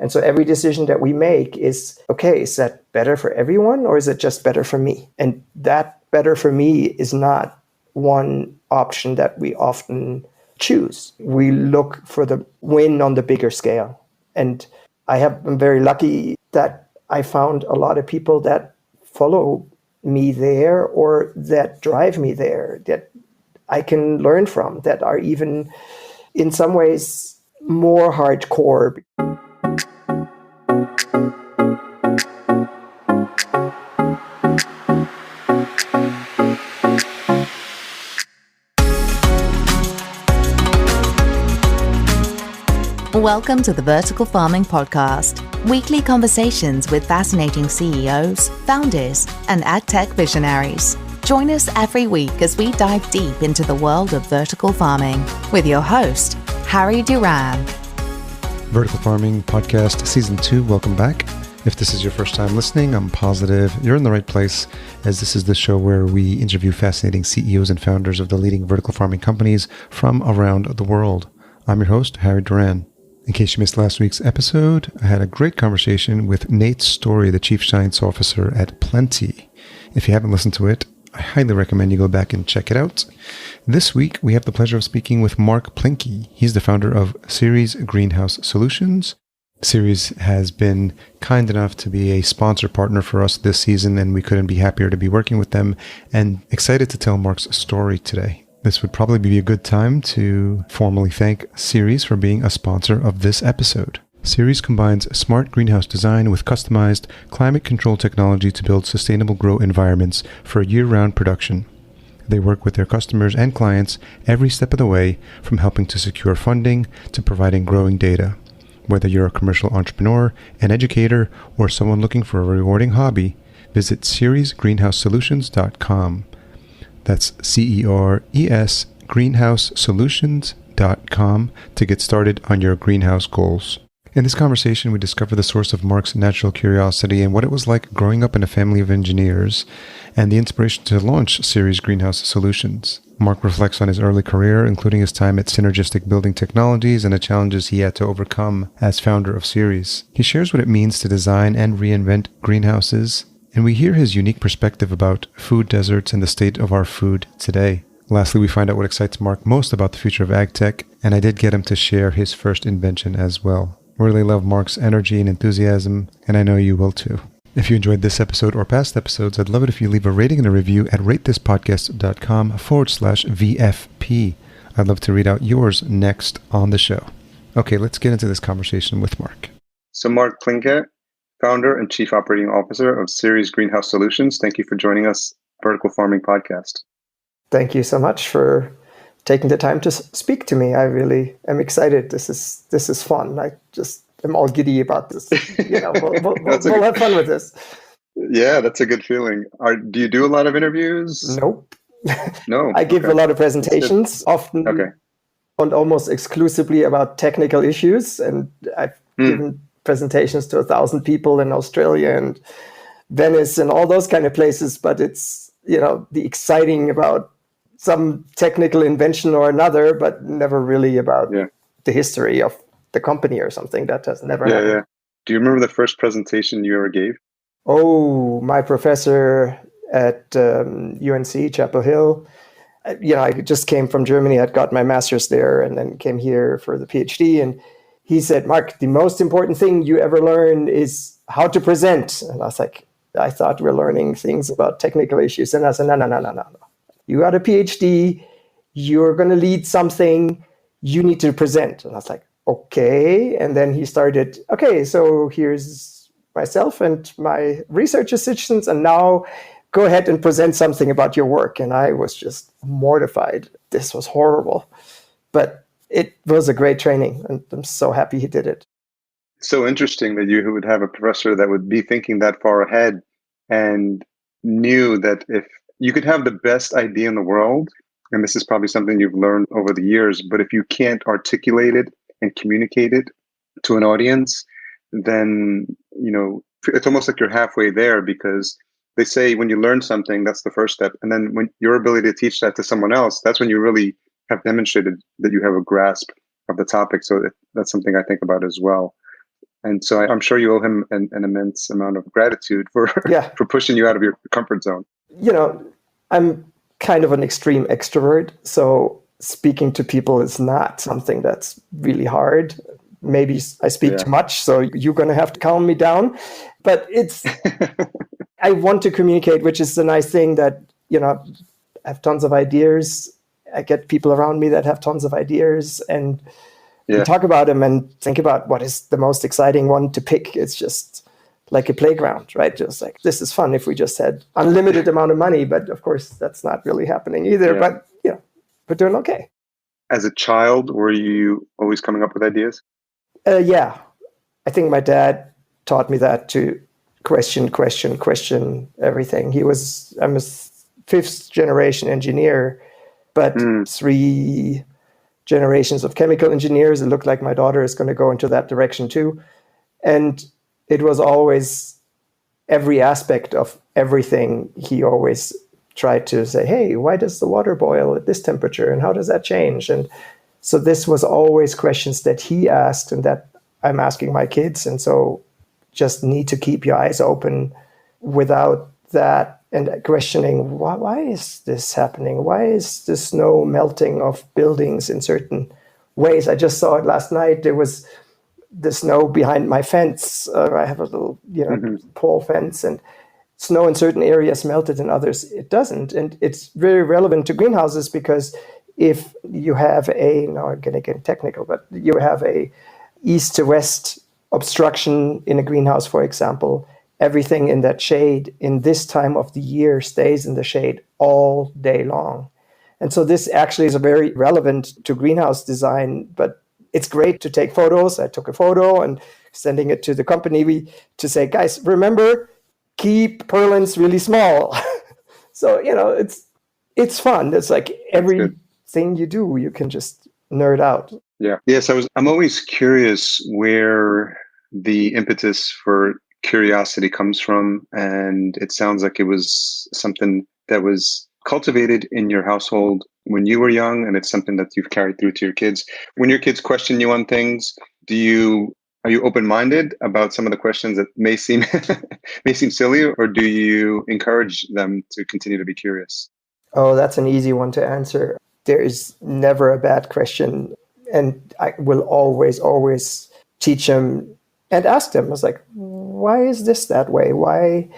And so every decision that we make is, okay, is that better for everyone or is it just better for me? And that better for me is not one option that we often choose. We look for the win on the bigger scale. And I'm very lucky that I found a lot of people that follow me there or that drive me there, that I can learn from, that are even in some ways more hardcore. Welcome to the Vertical Farming Podcast, weekly conversations with fascinating CEOs, founders, and AgTech visionaries. Join us every week as we dive deep into the world of vertical farming with your host, Harry Duran. Vertical Farming Podcast Season 2, welcome back. If this is your first time listening, I'm positive you're in the right place, as this is the show where we interview fascinating CEOs and founders of the leading vertical farming companies from around the world. I'm your host, Harry Duran. In case you missed last week's episode, I had a great conversation with Nate Story, the Chief Science Officer at Plinke. If you haven't listened to it, I highly recommend you go back and check it out. This week, we have the pleasure of speaking with Marc Plinke. He's the founder of Ceres Greenhouse Solutions. Ceres has been kind enough to be a sponsor partner for us this season, and we couldn't be happier to be working with them, and excited to tell Marc's story today. This would probably be a good time to formally thank Ceres for being a sponsor of this episode. Ceres combines smart greenhouse design with customized climate control technology to build sustainable grow environments for year-round production. They work with their customers and clients every step of the way, from helping to secure funding to providing growing data. Whether you're a commercial entrepreneur, an educator, or someone looking for a rewarding hobby, visit ceresgreenhousesolutions.com. That's CERES greenhousesolutions.com to get started on your greenhouse goals. In this conversation, we discover the source of Marc's natural curiosity and what it was like growing up in a family of engineers, and the inspiration to launch Ceres Greenhouse Solutions. Marc reflects on his early career, including his time at Synergistic Building Technologies and the challenges he had to overcome as founder of Ceres. He shares what it means to design and reinvent greenhouses, and we hear his unique perspective about food deserts and the state of our food today. Lastly, we find out what excites Marc most about the future of AgTech, and I did get him to share his first invention as well. Really love Marc's energy and enthusiasm, and I know you will too. If you enjoyed this episode or past episodes, I'd love it if you leave a rating and a review at ratethispodcast.com/VFP. I'd love to read out yours next on the show. Okay, let's get into this conversation with Marc. So Marc Plinke, founder and chief operating officer of Ceres Greenhouse Solutions. Thank you for joining us, Vertical Farming Podcast. Thank you so much for taking the time to speak to me. I really am excited. This is fun. I just am all giddy about this. We'll have fun with this. Yeah, that's a good feeling. Do you do a lot of interviews? Nope. No. I give a lot of presentations, often and almost exclusively about technical issues. And I've given presentations to 1,000 people in Australia and Venice and all those kind of places. But it's, the exciting about some technical invention or another, but never really about the history of the company or something. That has never happened. Yeah. Do you remember the first presentation you ever gave? Oh, my professor at UNC, Chapel Hill. I just came from Germany. I'd got my master's there and then came here for the PhD. And he said, Marc, the most important thing you ever learn is how to present. And I was like, I thought we're learning things about technical issues. And I said, no. You got a PhD. You're going to lead something. You need to present. And I was like, okay. And then he started, okay, so here's myself and my research assistants. And now go ahead and present something about your work. And I was just mortified. This was horrible. But it was a great training. And I'm so happy he did it. It's so interesting that you would have a professor that would be thinking that far ahead and knew that if you could have the best idea in the world, and this is probably something you've learned over the years, but if you can't articulate it and communicate it to an audience, then, it's almost like you're halfway there, because they say when you learn something, that's the first step. And then when your ability to teach that to someone else, that's when you really have demonstrated that you have a grasp of the topic. So that's something I think about as well. And so I'm sure you owe him an immense amount of gratitude for Yeah. for pushing you out of your comfort zone. I'm kind of an extreme extrovert, so speaking to people is not something that's really hard. Maybe I speak too much, so you're going to have to calm me down. But I want to communicate, which is the nice thing that, I have tons of ideas. I get people around me that have tons of ideas, and we talk about them and think about what is the most exciting one to pick. It's just like a playground, right? Just like, this is fun if we just had unlimited amount of money, but of course that's not really happening either. But we're doing okay. As a child, were you always coming up with ideas? Yeah. I think my dad taught me that, to question everything. I'm a fifth generation engineer, but 3 generations of chemical engineers. It looked like my daughter is going to go into that direction too. And it was always every aspect of everything. He always tried to say, hey, why does the water boil at this temperature? And how does that change? And so this was always questions that he asked and that I'm asking my kids. And so just need to keep your eyes open without that and questioning, why is this happening? Why is the snow melting of buildings in certain ways? I just saw it last night. There was the snow behind my fence. I have a little, pole fence, and snow in certain areas melted, in others it doesn't. And it's very relevant to greenhouses, because if you have now I'm going to get technical, but you have a east to west obstruction in a greenhouse, for example, everything in that shade in this time of the year stays in the shade all day long. And so this actually is very relevant to greenhouse design, but it's great to take photos. I took a photo and sending it to the company to say, guys, remember, keep purlins really small. So, it's fun. It's like everything you do, you can just nerd out. Yeah. Yes, I'm always curious where the impetus for curiosity comes from. And it sounds like it was something that was cultivated in your household when you were young, and it's something that you've carried through to your kids. When your kids question you on things, are you open-minded about some of the questions that may seem silly, or do you encourage them to continue to be curious? Oh, that's an easy one to answer. There is never a bad question. And I will always teach them and ask them. I was like, why is this that way? Why,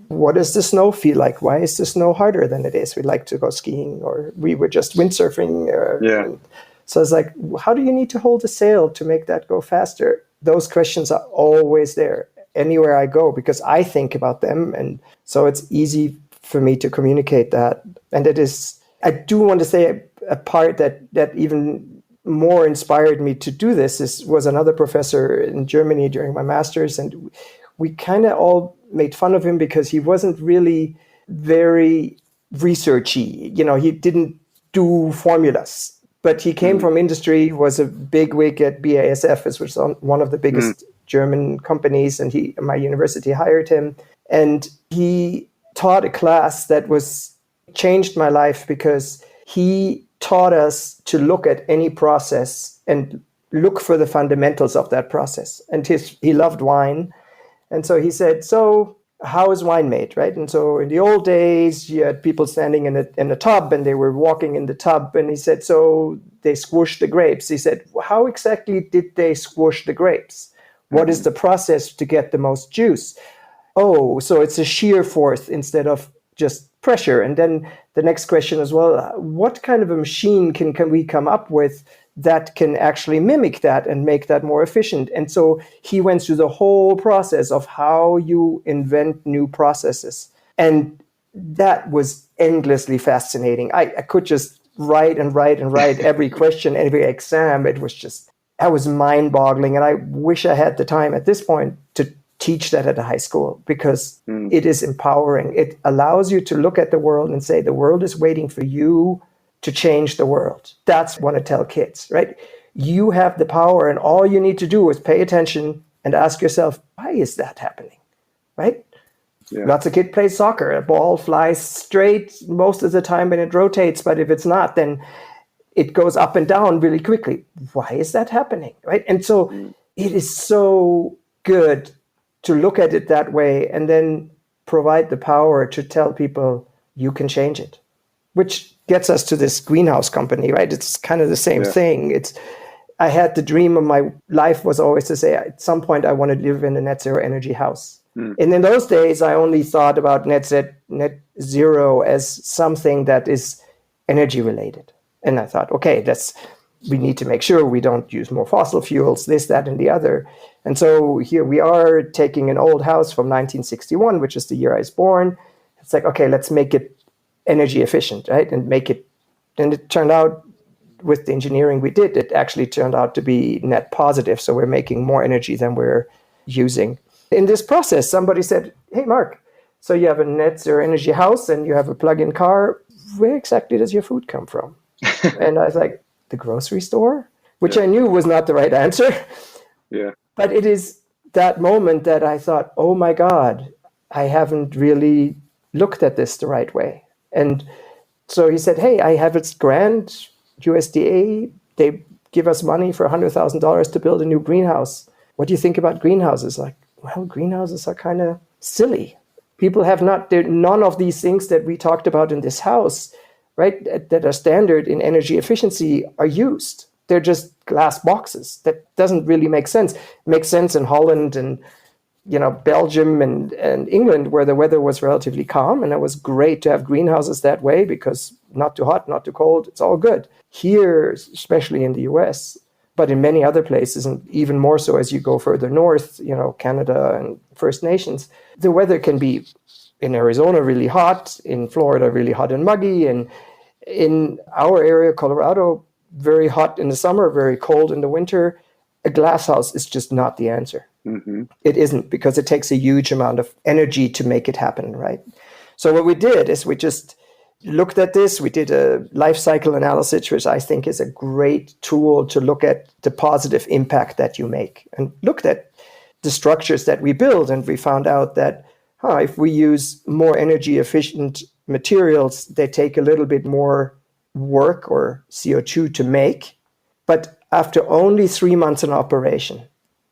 what does the snow feel like? Why is the snow harder than it is? We like to go skiing, or we were just windsurfing. So it's like, how do you need to hold the sail to make that go faster? Those questions are always there anywhere I go, because I think about them. And so it's easy for me to communicate that. And it is, I do want to say a part that even more inspired me to do this was another professor in Germany during my master's. And we kind of all made fun of him because he wasn't really very researchy. He didn't do formulas, but he came from industry, was a bigwig at BASF, which was one of the biggest German companies. And my university hired him, and he taught a class that changed my life, because he taught us to look at any process and look for the fundamentals of that process. And he loved wine. And so he said, so how is wine made, right? And so in the old days, you had people standing in a tub, and they were walking in the tub. And he said, so they squished the grapes. He said, how exactly did they squish the grapes? What is the process to get the most juice? Oh, so it's a shear force instead of just pressure. And then the next question as well, what kind of a machine can we come up with that can actually mimic that and make that more efficient? And so he went through the whole process of how you invent new processes. And that was endlessly fascinating. I could just write every question, every exam. That was mind-boggling. And I wish I had the time at this point to teach that at a high school, because it is empowering. It allows you to look at the world and say, the world is waiting for you to change the world. That's what I tell kids, right? You have the power, and all you need to do is pay attention and ask yourself, why is that happening, right? Yeah. Lots of kids play soccer. A ball flies straight most of the time and it rotates, but if it's not, then it goes up and down really quickly. Why is that happening, right? And so it is so good to look at it that way and then provide the power to tell people you can change it, which gets us to this greenhouse company, right? It's kind of the same thing. I had the dream of my life was always to say at some point I want to live in a net zero energy house. And in those days, I only thought about net zero as something that is energy related. And I thought, okay, we need to make sure we don't use more fossil fuels, this, that, and the other. And so here we are taking an old house from 1961, which is the year I was born. It's like, okay, let's make it energy efficient, right? And it turned out with the engineering we did, it actually turned out to be net positive. So we're making more energy than we're using. In this process, somebody said, hey, Mark, so you have a net zero energy house and you have a plug-in car. Where exactly does your food come from? And I was like, the grocery store, which I knew was not the right answer. Yeah. But it is that moment that I thought, oh my God, I haven't really looked at this the right way. And so he said, hey, I have this grant, USDA, they give us money for $100,000 to build a new greenhouse. What do you think about greenhouses? Like, well, greenhouses are kind of silly. People have none of these things that we talked about in this house, right, that are standard in energy efficiency are used. They're just glass boxes. That doesn't really make sense. It makes sense in Holland and Belgium and England, where the weather was relatively calm, and it was great to have greenhouses that way because not too hot, not too cold, it's all good. Here, especially in the US, but in many other places, and even more so as you go further north, Canada and First Nations, the weather can be in Arizona really hot, in Florida really hot and muggy, and in our area, Colorado, very hot in the summer, very cold in the winter. A glass house is just not the answer. Mm-hmm. It isn't, because it takes a huge amount of energy to make it happen, right? So what we did is we just looked at this. We did a life cycle analysis, which I think is a great tool to look at the positive impact that you make, and looked at the structures that we build. And we found out that if we use more energy efficient materials, they take a little bit more work or CO2 to make. But after only 3 months in operation,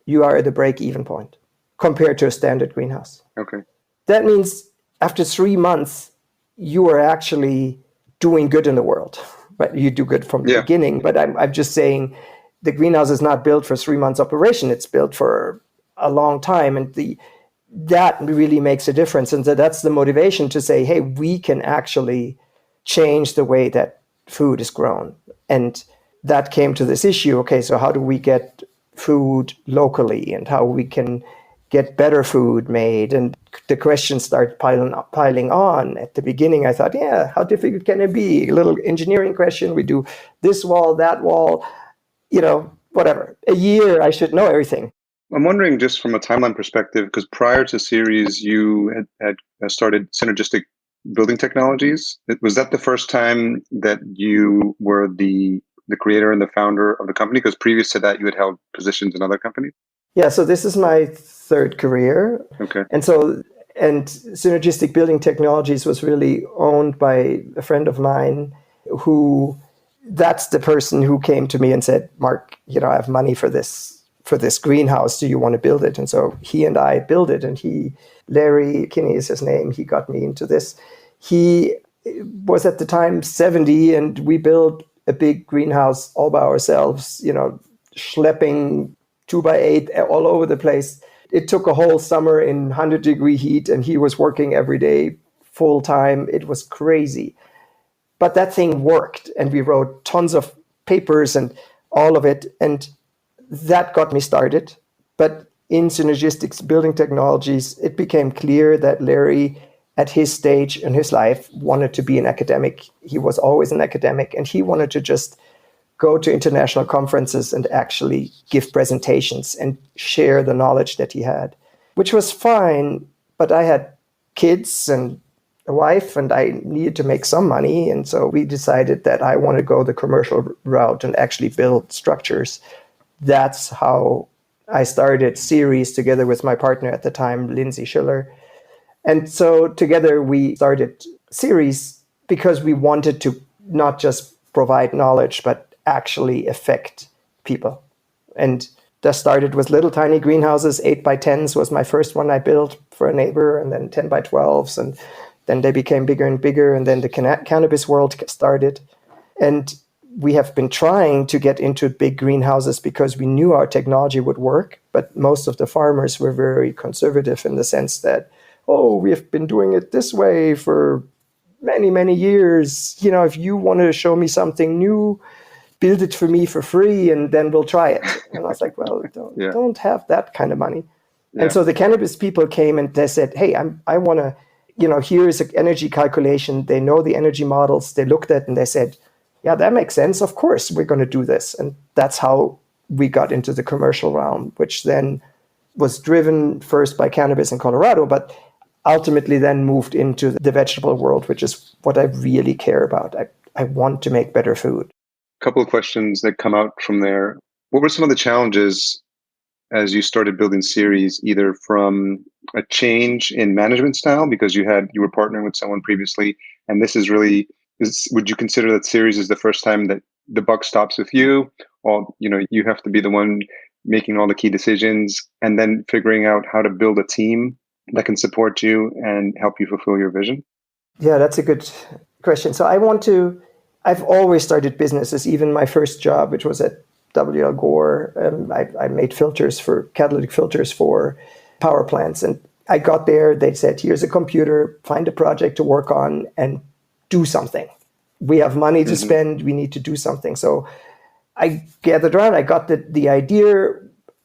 you are at the break-even point compared to a standard greenhouse. Okay. That means after 3 months, you are actually doing good in the world. But you do good from the beginning. But I'm just saying the greenhouse is not built for 3 months operation. It's built for a long time. And that really makes a difference. And so that's the motivation to say, hey, we can actually change the way that food is grown. And that came to this issue. Okay, so how do we get food locally, and how we can get better food made? And the questions start piling on. At the beginning, I thought, how difficult can it be? A little engineering question. We do this wall, that wall, whatever. A year, I should know everything. I'm wondering, just from a timeline perspective, because prior to Ceres, you had started Synergistic Building Technologies. Was that the first time that you were the creator and the founder of the company? Because previous to that, you had held positions in other companies? Yeah, so this is my third career. Okay. And Synergistic Building Technologies was really owned by a friend of mine that's the person who came to me and said, Mark, I have money for this greenhouse. Do you want to build it? And so he and I built it. And Larry Kinney is his name. He got me into this. He was at the time 70, and we built a big greenhouse all by ourselves, schlepping 2x8 all over the place. It took a whole summer in 100-degree heat, and he was working every day full time. It was crazy. But that thing worked, and we wrote tons of papers and all of it. And that got me started. But in Synergistic Building Technologies, it became clear that Larry, at his stage in his life, wanted to be an academic. He was always an academic, and he wanted to just go to international conferences and actually give presentations and share the knowledge that he had, which was fine. But I had kids and a wife, and I needed to make some money. And so we decided that I want to go the commercial route and actually build structures. That's how I started Ceres together with my partner at the time, Lindsay Schiller. And so together we started Ceres because we wanted to not just provide knowledge, but actually affect people. And That started with little tiny greenhouses. 8x10s was my first one I built for a neighbor, and then 10x12s. And then they became bigger and bigger. And then the cannabis world started. And we have been trying to get into big greenhouses because we knew our technology would work. But most of the farmers were very conservative in the sense that, oh, we have been doing it this way for many, many years. You know, if you want to show me something new, build it for me for free, and then we'll try it. And I was like, well, don't have that kind of money. Yeah. And so the cannabis people came and they said, hey, I want to, you know, here is an energy calculation. They know the energy models. They looked at it and they said, yeah, that makes sense. Of course, we're going to do this. And that's how we got into the commercial realm, which then was driven first by cannabis in Colorado, but ultimately then moved into the vegetable world, which is what I really care about. I want to make better food. A couple of questions that come out from there. What were some of the challenges as you started building Ceres, either from a change in management style, because you were partnering with someone previously, and this is really, would you consider that Ceres is the first time that the buck stops with you, or you have to be the one making all the key decisions, and then figuring out how to build a team that can support you and help you fulfill your vision? Yeah, that's a good question. So I've always started businesses, even my first job, which was at W.L. Gore. I made catalytic filters for power plants. And I got there, they said, here's a computer, find a project to work on and do something. We have money to spend, we need to do something. So I gathered around, I got the idea,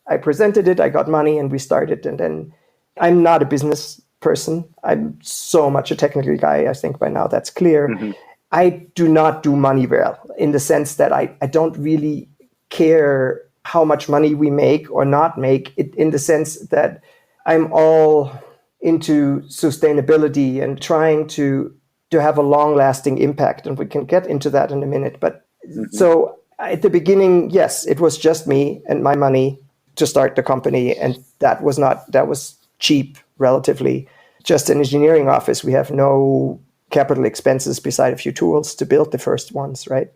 I presented it, I got money, and we started. And then I'm not a business person. I'm so much a technical guy. I think by now that's clear. I do not do money well, in the sense that I don't really care how much money we make or not make, in the sense that I'm all into sustainability and trying to have a long-lasting impact. And we can get into that in a minute. But so at the beginning, yes, it was just me and my money to start the company. And that was cheap, relatively. Just an engineering office. We have no capital expenses beside a few tools to build the first ones, right?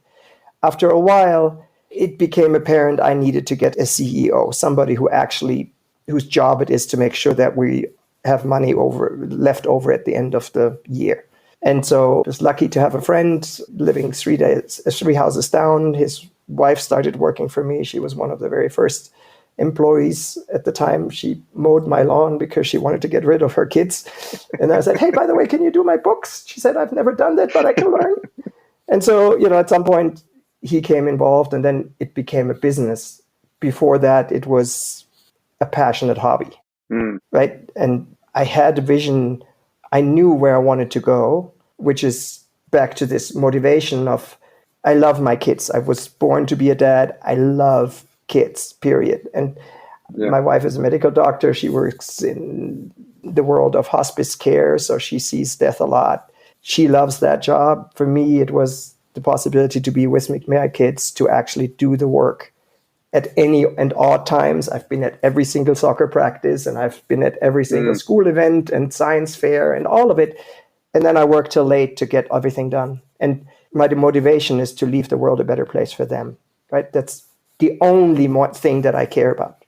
After a while, it became apparent I needed to get a CEO, somebody whose job it is to make sure that we have money left over at the end of the year. And so I was lucky to have a friend living 3 houses down. His wife started working for me. She was one of the very first employees at the time. She mowed my lawn because she wanted to get rid of her kids. And I said, hey, by the way, can you do my books? She said, I've never done that, but I can learn. And so, at some point he came involved, and then it became a business. Before that, it was a passionate hobby, right? And I had a vision. I knew where I wanted to go, which is back to this motivation of, I love my kids. I was born to be a dad. I love kids, period. And my wife is a medical doctor. She works in the world of hospice care, so she sees death a lot. She loves that job. For me, it was the possibility to be with my kids, to actually do the work at any and all times. I've been at every single soccer practice, and I've been at every single school event and science fair and all of it. And then I work till late to get everything done. And my motivation is to leave the world a better place for them, right? That's the only thing that I care about.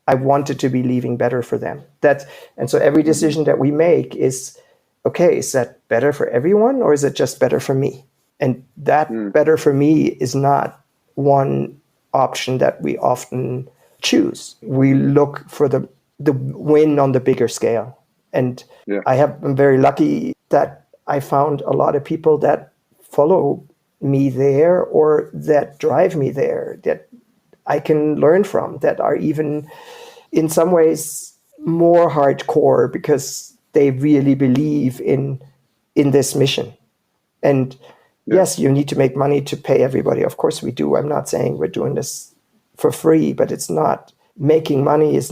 I wanted to be leaving better for them. And so every decision that we make is, okay, is that better for everyone, or is it just better for me? And that better for me is not one option that we often choose. We look for the win on the bigger scale. And I'm very lucky that I found a lot of people that follow me there, or that drive me there, that I can learn from, that are even in some ways more hardcore because they really believe in this mission. And yes, you need to make money to pay everybody. Of course we do. I'm not saying we're doing this for free, but it's not, making money is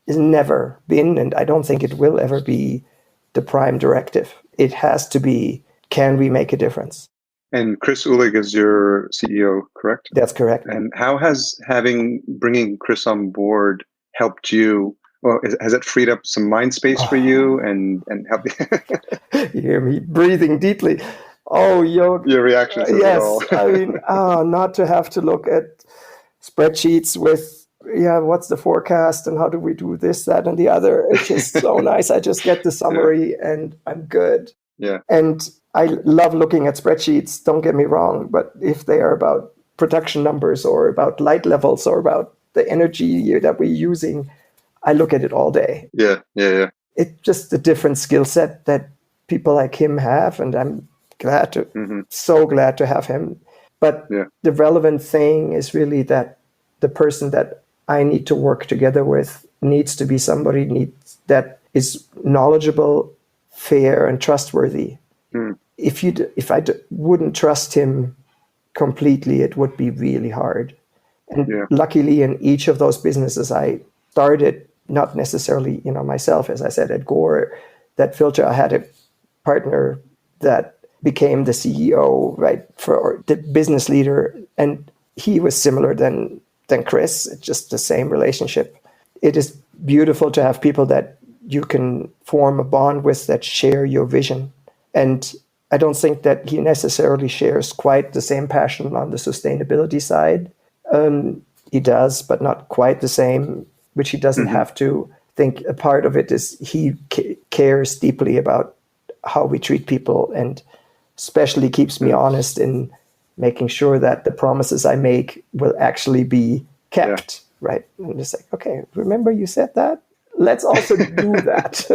never been, and I don't think it will ever be, the prime directive. It has to be, can we make a difference? And Chris Uhlig is your CEO, correct? That's correct. And how has bringing Chris on board helped you? Well, has it freed up some mind space for you and helped you? You hear me breathing deeply. Oh, your reaction to yes. it all. I mean, not to have to look at spreadsheets with yeah, what's the forecast and how do we do this, that, and the other. It's just so nice. I just get the summary and I'm good. Yeah. And I love looking at spreadsheets, don't get me wrong, but if they are about production numbers or about light levels or about the energy that we're using, I look at it all day. Yeah. It's just a different skill set that people like him have, and I'm so glad to have him. But the relevant thing is really that the person that I need to work together with needs to be somebody that is knowledgeable, fair, and trustworthy. If I wouldn't trust him completely, it would be really hard. And luckily, in each of those businesses, I started not necessarily, myself, as I said, at Gore, that Filter, I had a partner that became the CEO, right, for the business leader, and he was similar than Chris. It's just the same relationship. It is beautiful to have people that you can form a bond with that share your vision. And I don't think that he necessarily shares quite the same passion on the sustainability side. He does, but not quite the same, which he doesn't have to. I think a part of it is he cares deeply about how we treat people, and especially keeps me honest in making sure that the promises I make will actually be kept, right? And just like, okay, remember you said that? Let's also do that.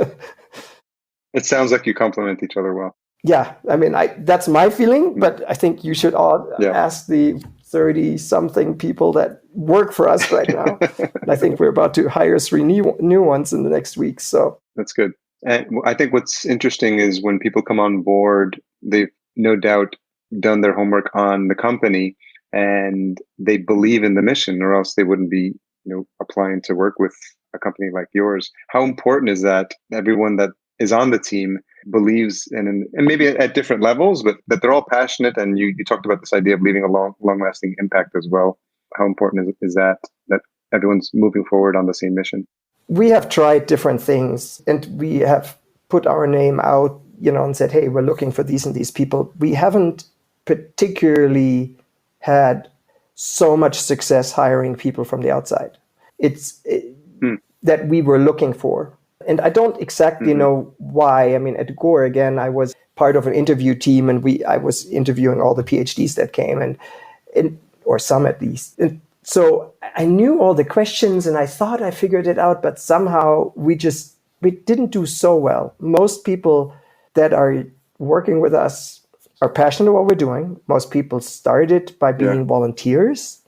It sounds like you complement each other well. Yeah, I mean, that's my feeling, but I think you should all ask the 30-something people that work for us right now. And I think we're about to hire 3 new ones in the next week. So that's good. And I think what's interesting is when people come on board, they've no doubt done their homework on the company and they believe in the mission, or else they wouldn't be, applying to work with a company like yours. How important is that everyone that is on the team believes in, and maybe at different levels, but that they're all passionate? And you talked about this idea of leaving a long-lasting impact as well. How important is that everyone's moving forward on the same mission? We have tried different things, and we have put our name out, and said, hey, we're looking for these and these people. We haven't particularly had so much success hiring people from the outside. It's that we were looking for. And I don't exactly know why. I mean, at Gore, again, I was part of an interview team, and I was interviewing all the PhDs that came, and or some at least. And so I knew all the questions, and I thought I figured it out, but somehow we didn't do so well. Most people that are working with us are passionate about what we're doing. Most people started by being volunteers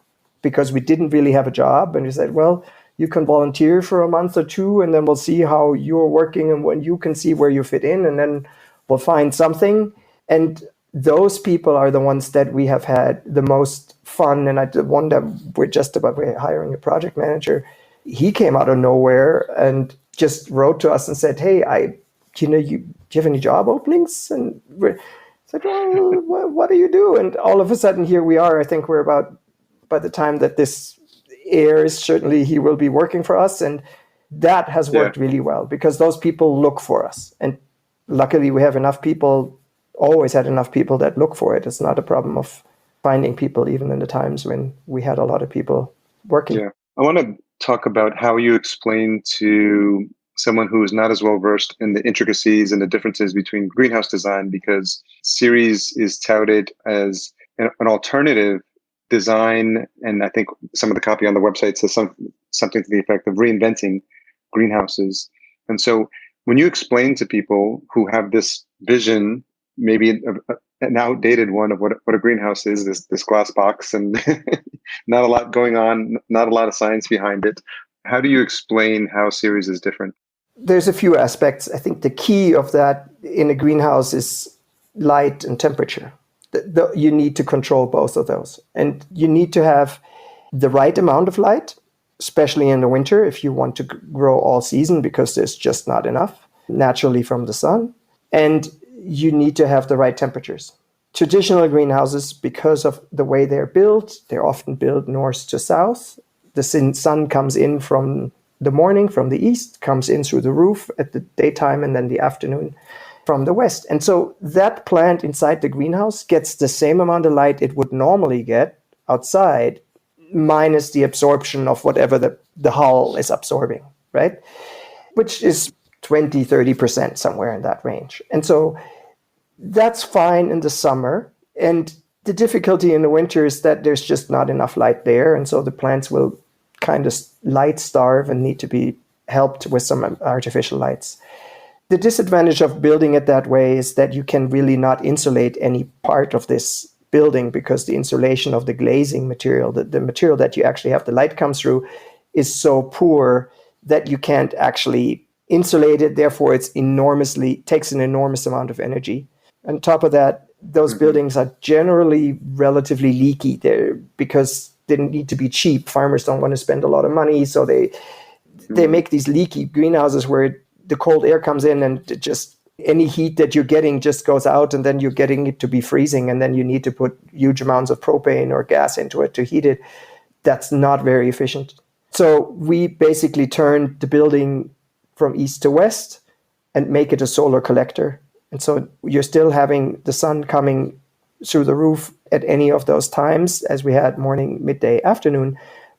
because we didn't really have a job, and we said, well, you can volunteer for a month or two, and then we'll see how you're working and when you can see where you fit in, and then we'll find something. And those people are the ones that we have had the most fun. And the one that we're hiring a project manager. He came out of nowhere and just wrote to us and said, hey, do you have any job openings? And we said, well, what do you do? And all of a sudden, here we are. I think we're about, by the time that this airs, certainly he will be working for us. And that has worked really well because those people look for us. And luckily we have enough people, always had enough people that look for it. It's not a problem of finding people, even in the times when we had a lot of people working. Yeah. I want to talk about how you explain to someone who is not as well versed in the intricacies and the differences between greenhouse design, because Ceres is touted as an alternative design, and I think some of the copy on the website says something to the effect of reinventing greenhouses. And so when you explain to people who have this vision, maybe an outdated one of what a greenhouse is, this glass box, and not a lot going on, not a lot of science behind it, how do you explain how Ceres is different? There's a few aspects. I think the key of that in a greenhouse is light and temperature. You need to control both of those. And you need to have the right amount of light, especially in the winter, if you want to grow all season, because there's just not enough naturally from the sun. And you need to have the right temperatures. Traditional greenhouses, because of the way they're built, they're often built north to south. The sun comes in from the morning, from the east, comes in through the roof at the daytime, and then the afternoon from the west. And so that plant inside the greenhouse gets the same amount of light it would normally get outside minus the absorption of whatever the hull is absorbing, right? Which is 20, 30%, somewhere in that range. And so that's fine in the summer. And the difficulty in the winter is that there's just not enough light there. And so the plants will kind of light starve and need to be helped with some artificial lights. The disadvantage of building it that way is that you can really not insulate any part of this building, because the insulation of the glazing material, the material that you actually have the light come through, is so poor that you can't actually insulate it. Therefore, takes an enormous amount of energy. On top of that, those buildings are generally relatively leaky there because they need to be cheap. Farmers don't want to spend a lot of money, so they make these leaky greenhouses where the cold air comes in and just any heat that you're getting just goes out, and then you're getting it to be freezing, and then you need to put huge amounts of propane or gas into it to heat it. That's not very efficient. So we basically turned the building from east to west and make it a solar collector. And so you're still having the sun coming through the roof at any of those times, as we had morning, midday, afternoon.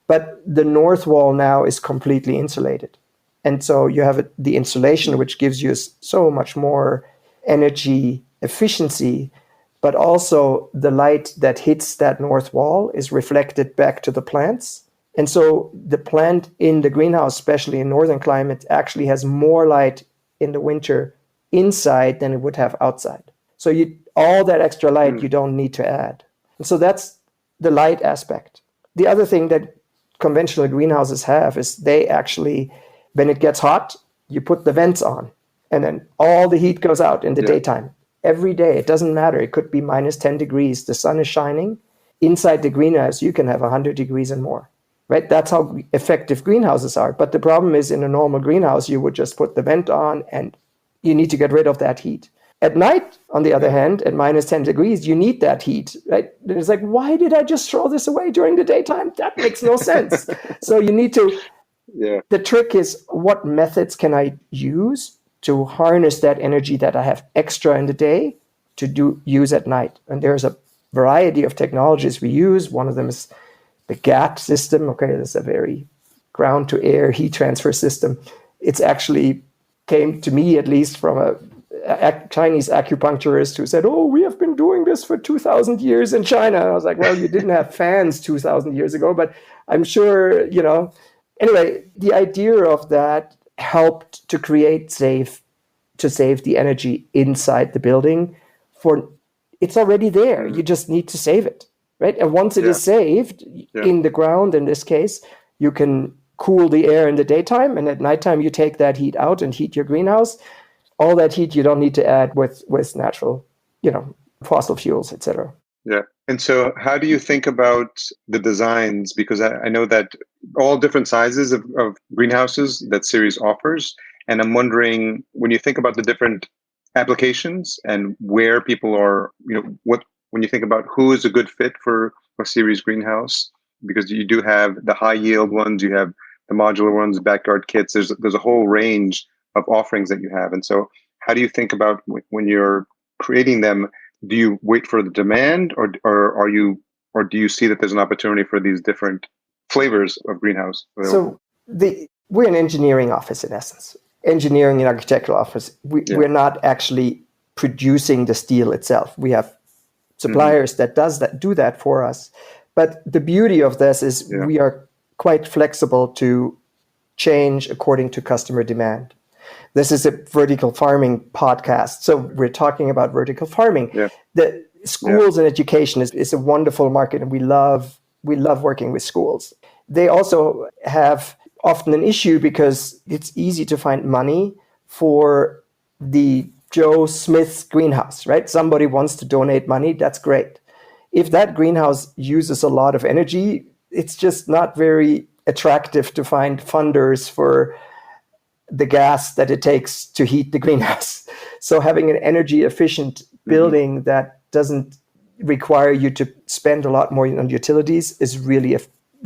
But the north wall now is completely insulated. And so you have the insulation, which gives you so much more energy efficiency, but also the light that hits that north wall is reflected back to the plants. And so the plant in the greenhouse, especially in northern climate, actually has more light in the winter inside than it would have outside. So all that extra light you don't need to add. And so that's the light aspect. The other thing that conventional greenhouses have is they actually, when it gets hot, you put the vents on, and then all the heat goes out in the daytime. Every day, it doesn't matter. It could be minus 10 degrees. The sun is shining. Inside the greenhouse, you can have 100 degrees and more, right? That's how effective greenhouses are. But the problem is, in a normal greenhouse, you would just put the vent on, and you need to get rid of that heat. At night, on the other hand, at minus 10 degrees, you need that heat, right? And it's like, why did I just throw this away during the daytime? That makes no sense. So you need to... The trick is, what methods can I use to harness that energy that I have extra in the day to use at night? And there's a variety of technologies we use. One of them is the GAT system. Okay, that's a very ground-to-air heat transfer system. It's actually came to me, at least, from a Chinese acupuncturist who said, we have been doing this for 2,000 years in China. And I was like, well, you didn't have fans 2,000 years ago, but I'm sure, Anyway, the idea of that helped to save the energy inside the building. It's already there. You just need to save it, right? And once it is saved in the ground, in this case, you can cool the air in the daytime, and at nighttime you take that heat out and heat your greenhouse. All that heat you don't need to add with natural, fossil fuels, etc. Yeah. And so how do you think about the designs? Because I know that all different sizes of greenhouses that Ceres offers. And I'm wondering, when you think about the different applications and where people are, when you think about who is a good fit for a Ceres greenhouse, because you do have the high yield ones, you have the modular ones, backyard kits, there's a whole range of offerings that you have. And so how do you think about when you're creating them? Do you wait for the demand, or do you see that there's an opportunity for these different flavors of greenhouse? So we're an engineering office, in essence, engineering and architectural office. We're not actually producing the steel itself. We have suppliers that do that for us. But the beauty of this is we are quite flexible to change according to customer demand. This is a vertical farming podcast, so we're talking about vertical farming. The schools and education is a wonderful market, and we love working with schools. They also have often an issue because it's easy to find money for the Joe Smith's greenhouse, right? Somebody wants to donate money, that's great. If that greenhouse uses a lot of energy, it's just not very attractive to find funders for the gas that it takes to heat the greenhouse. So having an energy efficient building that doesn't require you to spend a lot more on utilities is really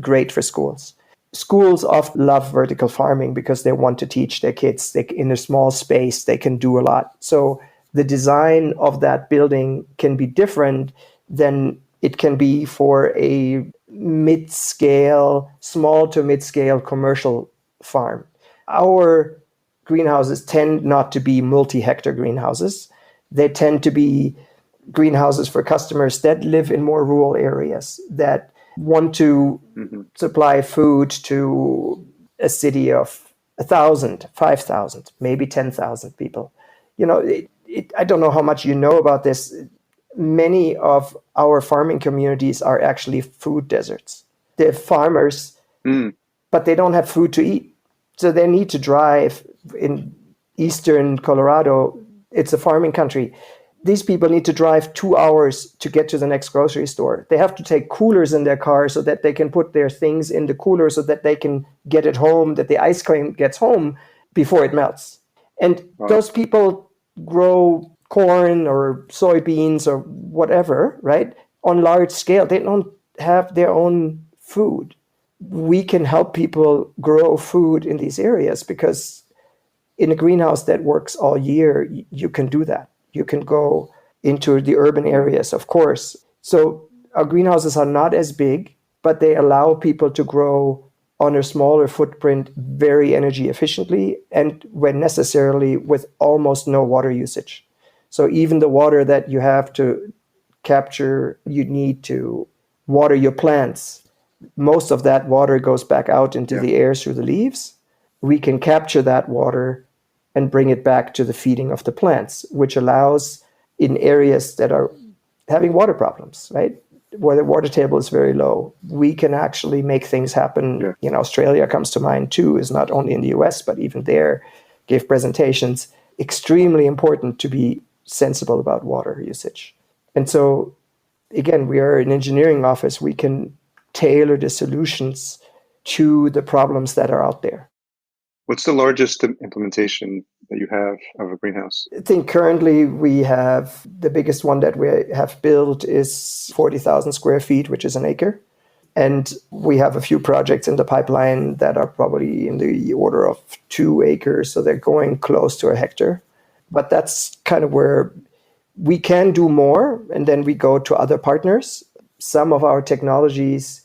great for schools. Schools often love vertical farming because they want to teach their kids. In a small space, they can do a lot. So the design of that building can be different than it can be for a mid-scale, small to mid-scale commercial farm. Our greenhouses tend not to be multi-hectare greenhouses. They tend to be greenhouses for customers that live in more rural areas, that want to supply food to a city of 1,000, 5,000, maybe 10,000 people. I don't know how much you know about this. Many of our farming communities are actually food deserts. They're farmers, but they don't have food to eat. So they need to drive. In eastern Colorado, it's a farming country. These people need to drive 2 hours to get to the next grocery store. They have to take coolers in their car so that they can put their things in the cooler so that they can get it home, that the ice cream gets home before it melts. And those people grow corn or soybeans or whatever, right? On large scale. They don't have their own food. We can help people grow food in these areas because in a greenhouse that works all year, you can do that. You can go into the urban areas, of course. So our greenhouses are not as big, but they allow people to grow on a smaller footprint very energy efficiently and when necessarily with almost no water usage. So even the water that you have to capture, you need to water your plants. Most of that water goes back out into the air through the leaves. We can capture that water and bring it back to the feeding of the plants, which allows in areas that are having water problems, right? Where the water table is very low, we can actually make things happen. Australia comes to mind too, is not only in the US, but even there gave presentations. Extremely important to be sensible about water usage. And so, again, we are an engineering office. We can tailor the solutions to the problems that are out there. What's the largest implementation that you have of a greenhouse? I think currently we have the biggest one that we have built is 40,000 square feet, which is an acre. And we have a few projects in the pipeline that are probably in the order of 2 acres. So they're going close to a hectare. But that's kind of where we can do more. And then we go to other partners. Some of our technologies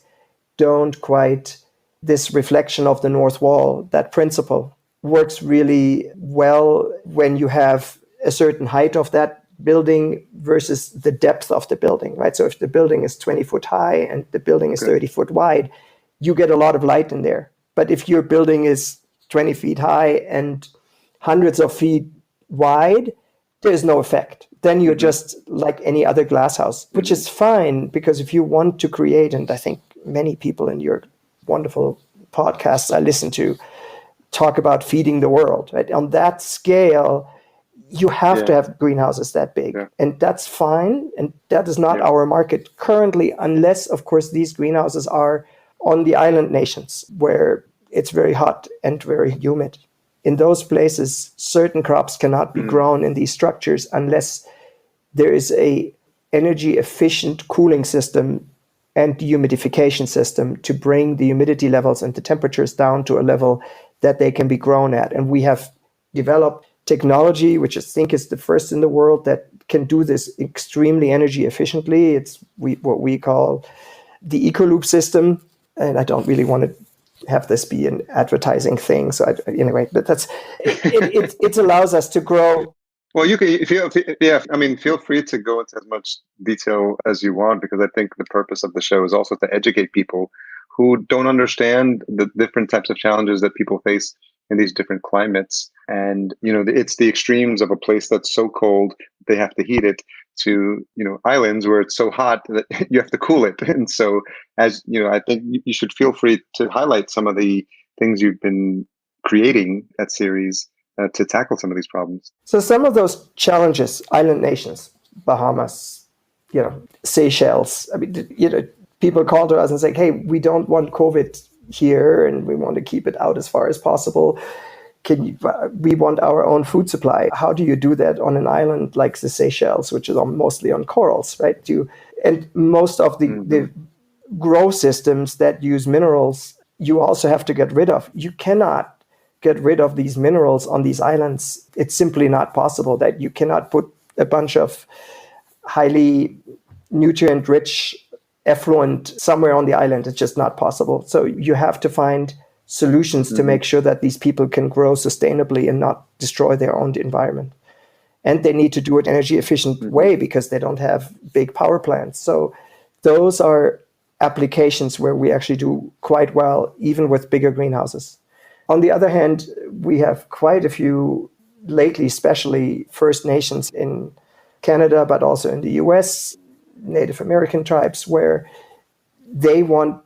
don't quite. This reflection of the north wall, that principle works really well when you have a certain height of that building versus the depth of the building, right? So if the building is 20 foot high and the building is 30 foot wide, you get a lot of light in there. But if your building is 20 feet high and hundreds of feet wide, there's no effect. Then you're just like any other glass house, which is fine because if you want to create, and I think many people in your wonderful podcasts I listen to talk about feeding the world, right? On that scale, you have to have greenhouses that big, and that's fine. And that is not our market currently, unless, of course, these greenhouses are on the island nations where it's very hot and very humid. In those places, certain crops cannot be grown in these structures unless there is a energy efficient cooling system and dehumidification system to bring the humidity levels and the temperatures down to a level that they can be grown at. And we have developed technology, which I think is the first in the world that can do this extremely energy efficiently. It's what we call the EcoLoop system. And I don't really want to have this be an advertising thing. So anyway, but it allows us to grow. Well, you can, feel free to go into as much detail as you want, because I think the purpose of the show is also to educate people who don't understand the different types of challenges that people face in these different climates. And, it's the extremes of a place that's so cold, they have to heat it, to, islands where it's so hot that you have to cool it. And so, as I think you should feel free to highlight some of the things you've been creating at Ceres to tackle some of these problems. So some of those challenges, island nations, Bahamas, Seychelles, people call to us and say, hey, we don't want COVID here and we want to keep it out as far as possible. We want our own food supply. How do you do that on an island like the Seychelles, which is mostly on corals, right? And most of the grow systems that use minerals, you also have to get rid of. You cannot get rid of these minerals on these islands. It's simply not possible that you cannot put a bunch of highly nutrient-rich effluent somewhere on the island. It's just not possible. So you have to find solutions to make sure that these people can grow sustainably and not destroy their own environment. And they need to do it in an energy efficient way because they don't have big power plants. So those are applications where we actually do quite well, even with bigger greenhouses. On the other hand, we have quite a few lately, especially First Nations in Canada, but also in the US, Native American tribes, where they want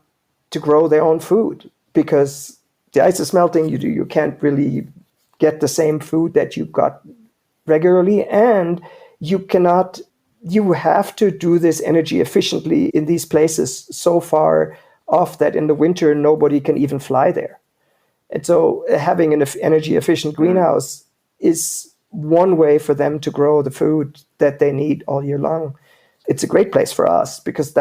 to grow their own food because the ice is melting. You can't really get the same food that you got regularly, and you have to do this energy efficiently in these places so far off that in the winter nobody can even fly there. And so having an energy efficient greenhouse is one way for them to grow the food that they need all year long. It's a great place for us because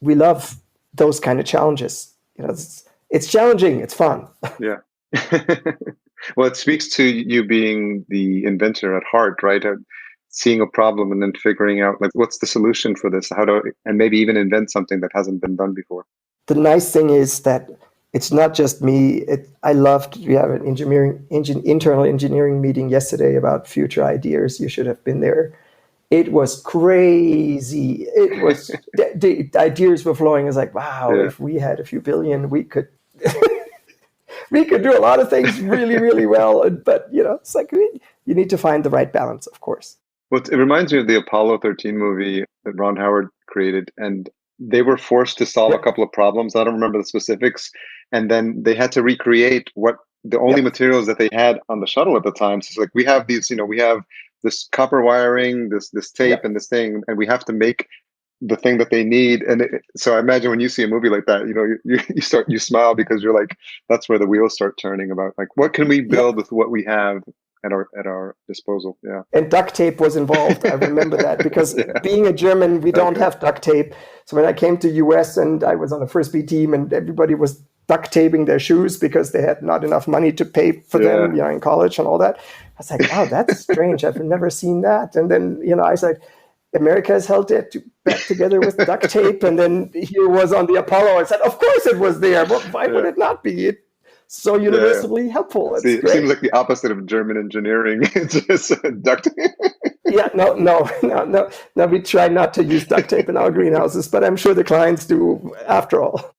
we love those kind of challenges. It's challenging, it's fun. Yeah. Well, it speaks to you being the inventor at heart, right? Seeing a problem and then figuring out what's the solution for this? And maybe even invent something that hasn't been done before. The nice thing is that it's not just me. We have an internal engineering meeting yesterday about future ideas. You should have been there. It was crazy. It was the ideas were flowing. It's like, wow, if we had a few billion, we could we could do a lot of things really, really well. But it's like you need to find the right balance, of course. Well, it reminds me of the Apollo 13 movie that Ron Howard created, and they were forced to solve a couple of problems. I don't remember the specifics. And then they had to recreate what the only materials that they had on the shuttle at the time. So it's like, we have these, we have this copper wiring, this tape and this thing, and we have to make the thing that they need. And so I imagine when you see a movie like that, you smile because you're like, that's where the wheels start turning about like, what can we build with what we have at our disposal? Yeah. And duct tape was involved. I remember that because being a German, we don't have duct tape. So when I came to US and I was on the first B team and everybody was duct taping their shoes because they had not enough money to pay for them, in college and all that. I was like, wow, that's strange. I've never seen that. And then, I said, America has held it back together with duct tape. And then here was on the Apollo. I said, of course it was there. Well, why would it not be? It's so universally helpful. It seems like the opposite of German engineering. It's just duct tape. No. We try not to use duct tape in our greenhouses, but I'm sure the clients do after all.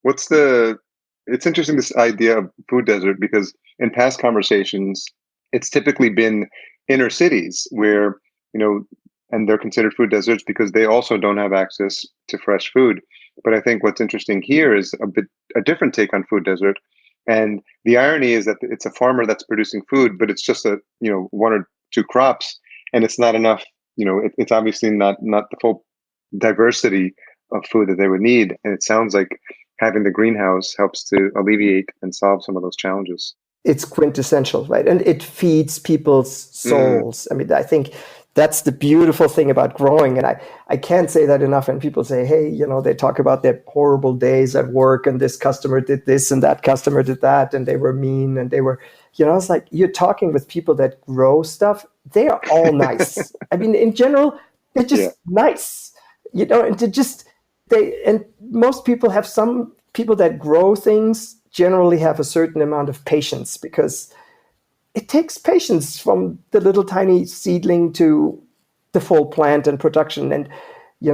It's interesting, this idea of food desert, because in past conversations, it's typically been inner cities where, and they're considered food deserts because they also don't have access to fresh food. But I think what's interesting here is a different take on food desert. And the irony is that it's a farmer that's producing food, but it's just one or two crops, and it's not enough. It's obviously not the full diversity of food that they would need. And it sounds like having the greenhouse helps to alleviate and solve some of those challenges. It's quintessential, right? And it feeds people's souls. I mean, I think that's the beautiful thing about growing. And I can't say that enough. And people say, hey, they talk about their horrible days at work and this customer did this and that customer did that. And they were mean and they were, it's like you're talking with people that grow stuff. They are all nice. I mean, in general, they're just nice, and most people have some people that grow things generally have a certain amount of patience because it takes patience from the little tiny seedling to the full plant and production. And,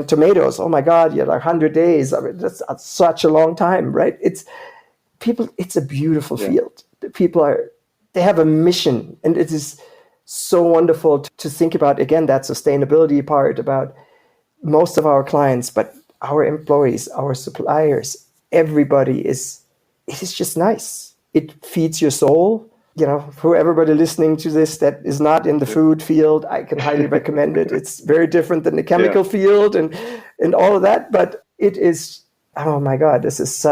tomatoes, oh my God, 100 days. I mean, that's such a long time, right? It's a beautiful field. They have a mission, and it is so wonderful to think about, again, that sustainability part about most of our clients, but our employees, our suppliers, everybody it is just nice. It feeds your soul. For everybody listening to this that is not in the food field, I can highly recommend it. It's very different than the chemical field and all of that, but it is, oh my God, this is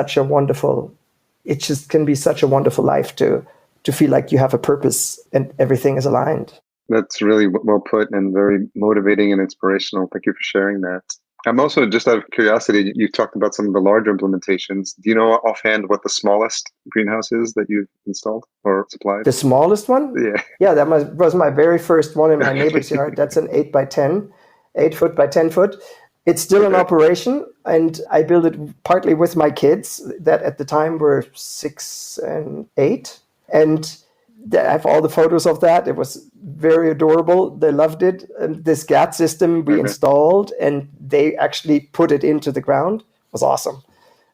it just can be such a wonderful life to feel like you have a purpose and everything is aligned. That's really well put and very motivating and inspirational. Thank you for sharing that. I'm also, just out of curiosity, you talked about some of the larger implementations. Do you know offhand what the smallest greenhouse is that you've installed or supplied? The smallest one? Yeah. Yeah, that was my very first one in my neighbor's yard. That's an 8 foot by 10 foot. It's still in operation. And I built it partly with my kids that at the time were 6 and 8. And I have all the photos of that. It was very adorable. They loved it. And this GAT system we installed, and they actually put it into the ground. It was awesome.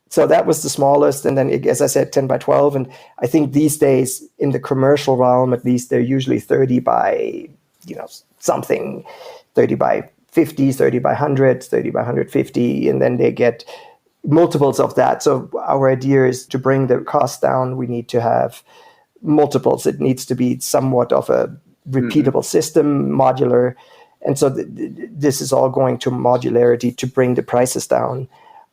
So that was the smallest. And then, as I said, 10 by 12. And I think these days in the commercial realm, at least, they're usually 30 by, something, 30 by 50, 30 by 100, 30 by 150. And then they get multiples of that. So our idea is to bring the cost down. We need to have multiples. It needs to be somewhat of a repeatable system, modular. And so this is all going to modularity to bring the prices down.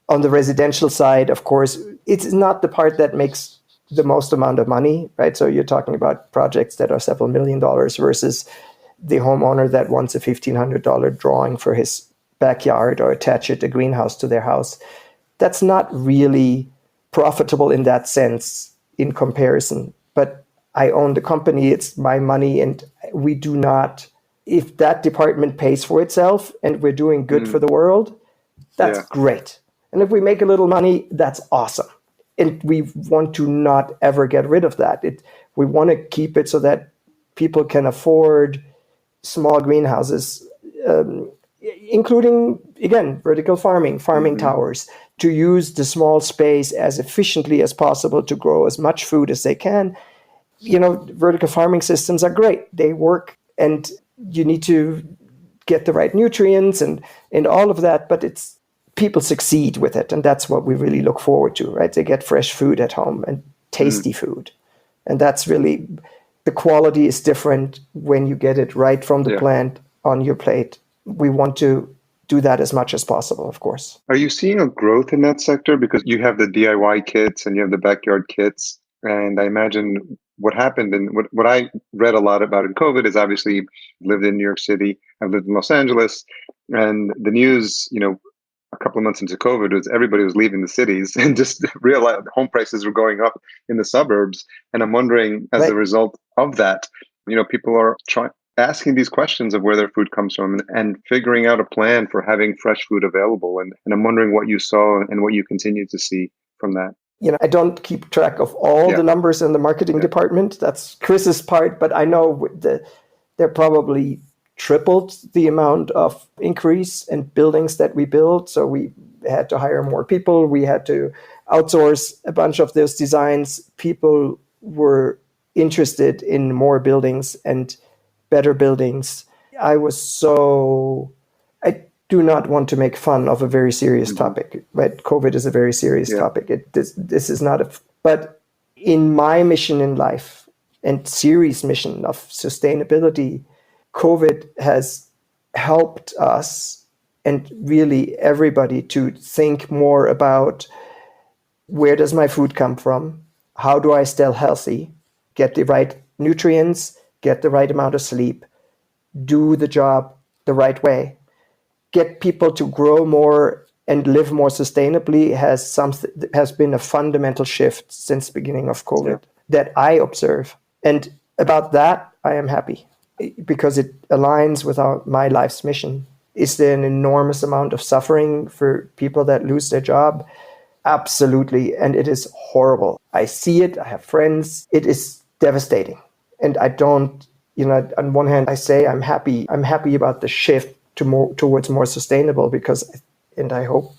On the residential side, of course, it's not the part that makes the most amount of money, right? So you're talking about projects that are several $1 million versus the homeowner that wants a $1,500 drawing for his backyard or attach a greenhouse to their house. That's not really profitable in that sense in comparison. But I own the company, it's my money, and we do not, if that department pays for itself and we're doing good for the world, that's great. And if we make a little money, that's awesome. And we want to not ever get rid of that. We want to keep it so that people can afford small greenhouses, including, again, vertical farming towers, to use the small space as efficiently as possible to grow as much food as they can. Vertical farming systems are great. They work, and you need to get the right nutrients and all of that, but people succeed with it, and that's what we really look forward to, right? They get fresh food at home and tasty food. And that's really, the quality is different when you get it right from the plant on your plate. We want to do that as much as possible, of course. Are you seeing a growth in that sector? Because you have the DIY kits and you have the backyard kits. And I imagine what happened, and what I read a lot about in COVID is obviously lived in New York City, I've lived in Los Angeles, and the news, a couple of months into COVID was everybody was leaving the cities and just realized home prices were going up in the suburbs. And I'm wondering, as a result of that, people are asking these questions of where their food comes from and figuring out a plan for having fresh food available. And I'm wondering what you saw and what you continue to see from that. I don't keep track of all the numbers in the marketing department. That's Chris's part, but I know they're probably tripled the amount of increase in buildings that we build. So we had to hire more people. We had to outsource a bunch of those designs. People were interested in more buildings and better buildings. I do not want to make fun of a very serious topic, right? COVID is a very serious topic. This is not but in my mission in life and Ceres' mission of sustainability, COVID has helped us and really everybody to think more about, where does my food come from? How do I stay healthy? Get the right nutrients, get the right amount of sleep, do the job the right way. Get people to grow more and live more sustainably has been a fundamental shift since the beginning of COVID that I observe. And about that, I am happy, because it aligns with my life's mission. Is there an enormous amount of suffering for people that lose their job? Absolutely. And it is horrible. I see it. I have friends. It is devastating. And I don't, on one hand, I say I'm happy about the shift towards more sustainable, because, and I hope,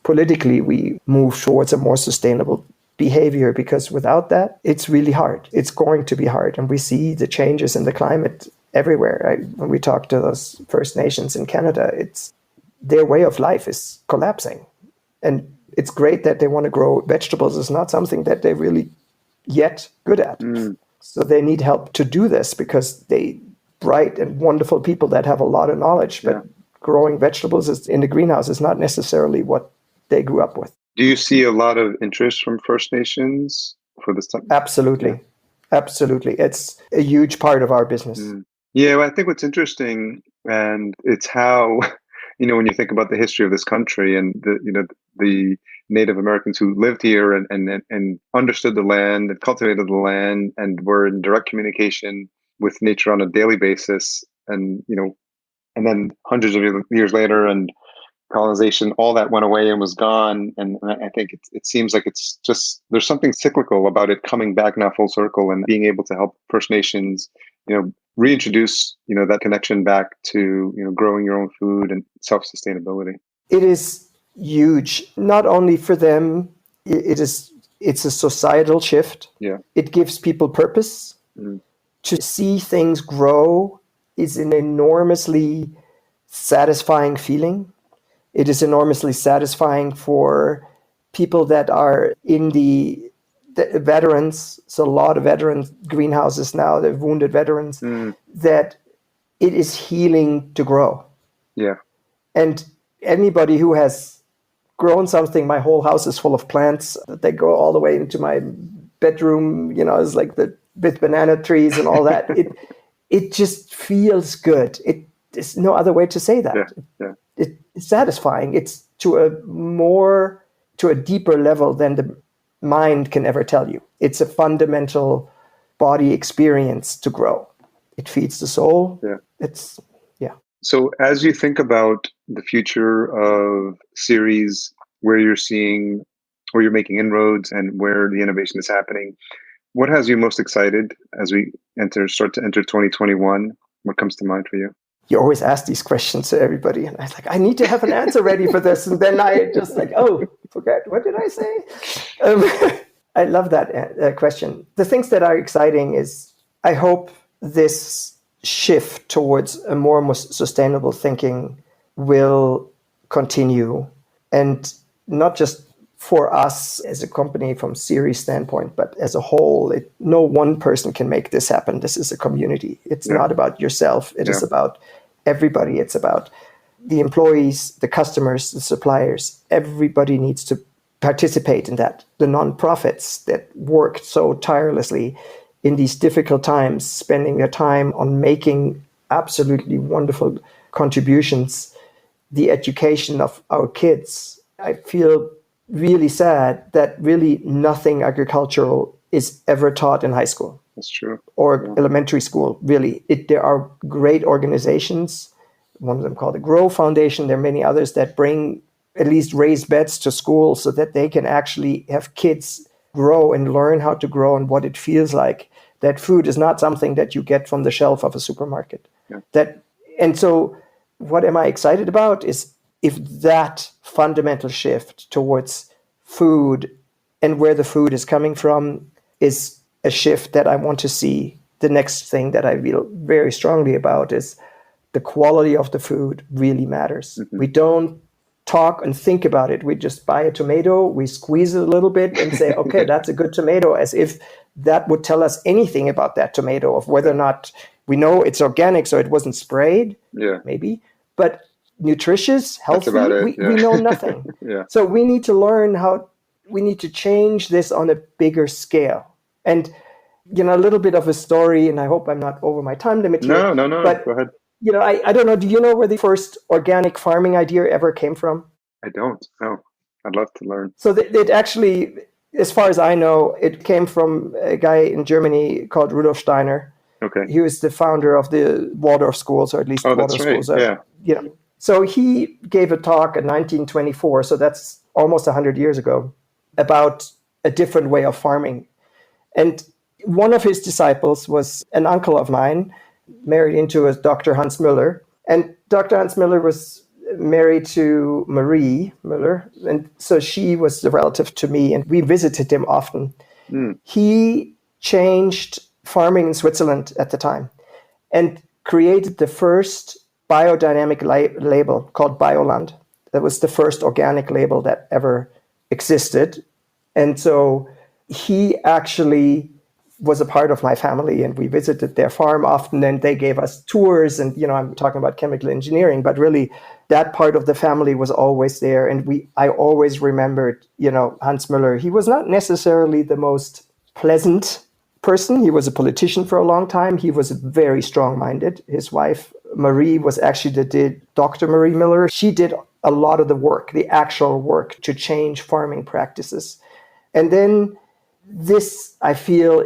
politically we move towards a more sustainable behavior, because without that, it's really hard. It's going to be hard. And we see the changes in the climate everywhere. When we talk to those First Nations in Canada, their way of life is collapsing. And it's great that they want to grow vegetables. It's not something that they're really yet good at. So they need help to do this, because bright and wonderful people that have a lot of knowledge, but growing vegetables in the greenhouse is not necessarily what they grew up with. Do you see a lot of interest from First Nations for this type? Absolutely. Absolutely. It's a huge part of our business. Yeah, well, I think what's interesting, and it's how, when you think about the history of this country and the Native Americans who lived here and understood the land and cultivated the land and were in direct communication with nature on a daily basis, and then hundreds of years later, and colonization, all that went away and was gone. And I think it seems like it's just, there's something cyclical about it coming back now full circle and being able to help First Nations, reintroduce, that connection back to, growing your own food and self-sustainability. It is huge, not only for them, it's a societal shift. Yeah. It gives people purpose. To see things grow is an enormously satisfying feeling. It is enormously satisfying for people that are in the veterans. So a lot of veterans greenhouses now, the wounded veterans, that it is healing to grow. Yeah. And anybody who has grown something, my whole house is full of plants. They go all the way into my bedroom, it's like with banana trees and all that. It just feels good. There's no other way to say that. Yeah. It's satisfying. It's to a deeper level than the mind can ever tell you. It's a fundamental body experience to grow. It feeds the soul. Yeah. Yeah. So as you think about the future of Ceres, where you're making inroads and where the innovation is happening, what has you most excited as we start to enter 2021? What comes to mind for you? You always ask these questions to everybody. And I was like, I need to have an answer ready for this. And then I just forget, what did I say? I love that question. The things that are exciting is I hope this shift towards a more sustainable thinking will continue. And not just for us as a company from Ceres standpoint, but as a whole, no one person can make this happen. This is a community. It's not about yourself. It is about everybody. It's about the employees, the customers, the suppliers. Everybody needs to participate in that. The nonprofits that worked so tirelessly in these difficult times, spending their time on making absolutely wonderful contributions, the education of our kids. I feel really sad that really nothing agricultural is ever taught in high school. That's true. Or elementary school, really. There are great organizations, one of them called the Grow Foundation. There are many others that bring at least raised beds to school so that they can actually have kids grow and learn how to grow and what it feels like. That food is not something that you get from the shelf of a supermarket. Yeah. And so what am I excited about is if that fundamental shift towards food and where the food is coming from is a shift that I want to see. The next thing that I feel very strongly about is the quality of the food really matters. Mm-hmm. We don't talk and think about it. We just buy a tomato, we squeeze it a little bit and say, okay, that's a good tomato, as if that would tell us anything about that tomato, of whether or not we know it's organic, so it wasn't sprayed, maybe, but nutritious, healthy, we know nothing. So we need to learn we need to change this on a bigger scale. And, a little bit of a story, and I hope I'm not over my time limit here. No, but, go ahead. I don't know, do you know where the first organic farming idea ever came from? I don't. No, I'd love to learn. So it actually, as far as I know, it came from a guy in Germany called Rudolf Steiner. Okay. He was the founder of the Waldorf schools, or at least Waldorf schools. Yeah. So he gave a talk in 1924, so that's almost 100 years ago, about a different way of farming. And one of his disciples was an uncle of mine, married into a Dr. Hans Müller. And Dr. Hans Müller was married to Marie Müller. And so she was the relative to me, and we visited him often. He changed farming in Switzerland at the time and created the first biodynamic label called Bioland. That was the first organic label that ever existed. And so he actually was a part of my family, and we visited their farm often, and they gave us tours. And, I'm talking about chemical engineering, but really that part of the family was always there. And I always remembered, Hans Müller. He was not necessarily the most pleasant person. He was a politician for a long time. He was very strong-minded. His wife, Marie, was actually Dr. Marie Müller. She did a lot of the work, the actual work to change farming practices. And then this, I feel,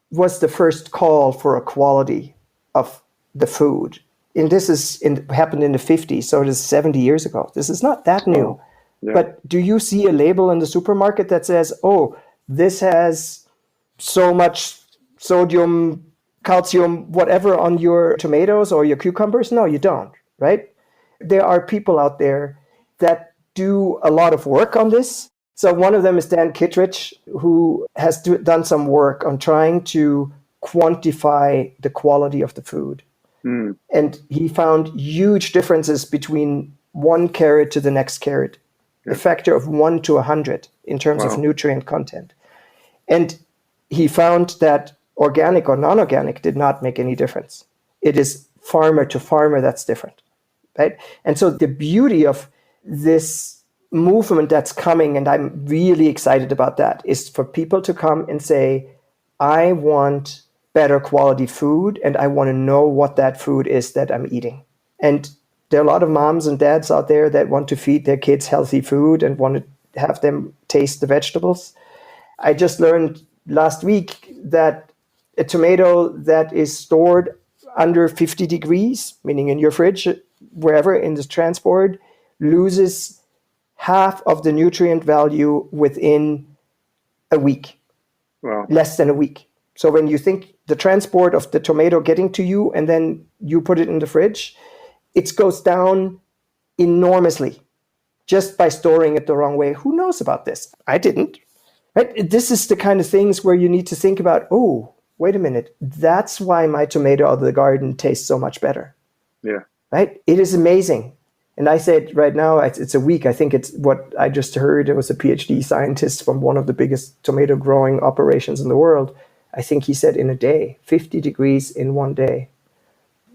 was the first call for a quality of the food. And happened in the 50s, so it is 70 years ago. This is not that new. Oh, yeah. But do you see a label in the supermarket that says, oh, this has so much sodium, calcium, whatever on your tomatoes or your cucumbers? No, you don't, right? There are people out there that do a lot of work on this. So one of them is Dan Kittredge, who has done some work on trying to quantify the quality of the food. And he found huge differences between one carrot to the next carrot, a factor of 1 to 100 in terms of nutrient content. And he found that organic or non-organic did not make any difference. It is farmer to farmer that's different, right? And so the beauty of this movement that's coming, and I'm really excited about that, is for people to come and say, I want better quality food, and I want to know what that food is that I'm eating. And there are a lot of moms and dads out there that want to feed their kids healthy food and want to have them taste the vegetables. I just learned last week that a tomato that is stored under 50 degrees, meaning in your fridge, wherever in the transport, loses half of the nutrient value within a week, less than a week. So when you think the transport of the tomato getting to you and then you put it in the fridge, it goes down enormously just by storing it the wrong way. Who knows about this? I didn't. Right? This is the kind of things where you need to think about, oh, wait a minute. That's why my tomato out of the garden tastes so much better. Yeah. Right? It is amazing. And I said right now, it's a week. I think it's what I just heard. It was a PhD scientist from one of the biggest tomato growing operations in the world. I think he said in a day, 50 degrees in one day